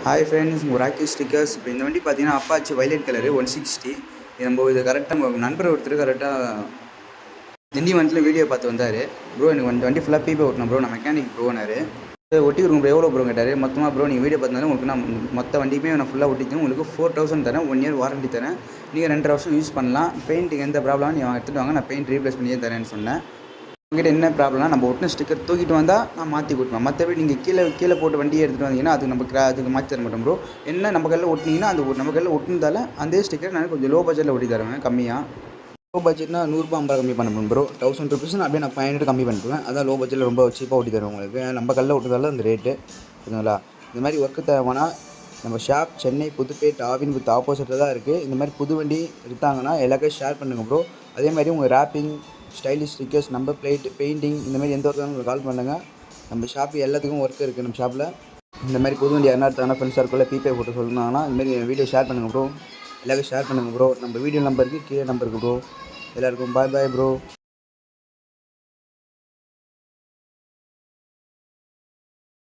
Hi friends, rakhi stickers. இப்போ இந்த வண்டி பார்த்தீங்கன்னா அப்பாச்சி வைலட் கலரு 160. இது கரெக்டாக நம்ம நண்பர் ஒருத்தர் கரெக்டாக திண்டிவனத்தில் வீடியோ பார்த்து வந்தார். ப்ரோ எனக்கு வண்டி ஃபுல்லாக பீப்பை ஓட்டணும் ப்ரோ, நான் மெக்கானிக் ப்ரோனாரு. ஒட்டி கொடுங்க ப்ரோ, எவ்வளோ ப்ரோ கேட்டார். மொத்தமாக ப்ரோ நீங்கள் வீடியோ பார்த்தாலும் உங்களுக்கு நான் மொத்த வண்டியுமே நான் ஃபுல்லாக ஒட்டிச்சு உங்களுக்கு 4000 தரேன், 1 இயர் வாரண்டி தரேன், நீங்கள் 2.5 வருஷம் யூஸ் பண்ணலாம். பெயிண்ட்டுக்கு எந்த ப்ராப்ளம் நீங்கள் எடுத்துகிட்டு வாங்க, நான் பெயிண்ட் ரீப்ளேஸ் பண்ணியே தரேன்னு சொன்னேன். உங்கள்கிட்ட என்ன ப்ராப்ளம்னா நம்ம ஒட்டின ஸ்டிக்கர் தூக்கிட்டு வந்தால் நான் மாற்றி கொடுப்பேன். மற்றபடி நீங்கள் கீழே போட்டு வண்டியை எடுத்துகிட்டு வந்தீங்கன்னா அதுக்கு மாற்றி தர மாட்டோம் ப்ரோ. என்ன நம்ம கையில் ஒட்டினீங்கன்னா நம்ம கையில் ஒட்டினதால அந்த ஸ்டிக்கர் நான் கொஞ்சம் லோ பட்ஜெட்டில் ஒட்டி தருவேன் கம்மியாக. லோ பட்ஜெட்னா 100 ரூபா 50 கம்மி பண்ண ப்ரோ. 1000 ருபீஸ் அப்படியே நான் 500 கம்மி பண்ணிடுவேன். அதான் லோ பட்ஜெட்டில் ரொம்ப சீப்பாக ஒட்டி தருவேன் உங்களுக்கு. நம்ம கையில் ஒட்டுறதால அந்த ரேட்டு சரிங்களா. இந்த மாதிரி ஒர்க்கு தேவைன்னா நம்ம ஷாப் சென்னை புதுப்பேட் ஆவின் வித் ஆப்போசிட்டில் தான் இருக்குது. இந்த மாதிரி புது வண்டி எடுத்தாங்கன்னா எல்லாருக்கும் ஷேர் பண்ணுங்கள் ப்ரோ. அதே மாதிரி உங்கள் wrapping, stylish stickers, number plate, painting இந்த மாதிரி எந்த ஒர்க்காக உங்களுக்கு கால் பண்ணுங்கள். நம்ம ஷாப்பு எல்லாத்துக்கும் ஒர்க் இருக்குது நம்ம ஷாப்பில். இந்த மாதிரி புது வண்டி யாருனா எடுத்தாங்கன்னா ஃப்ரெண்ட்ஸ் சர்க்கிளில் பீப்பே போட்டு சொன்னாங்கன்னா இந்த மாதிரி வீடியோ ஷேர் பண்ணுங்கள் ப்ரோ. எல்லாருக்கும் ஷேர் பண்ணுங்கள் ப்ரோ. நம்ம வீடியோ நம்பருக்கு கீழே நம்பருக்கு ப்ரோ. எல்லாருக்கும் பாய் ப்ரோ.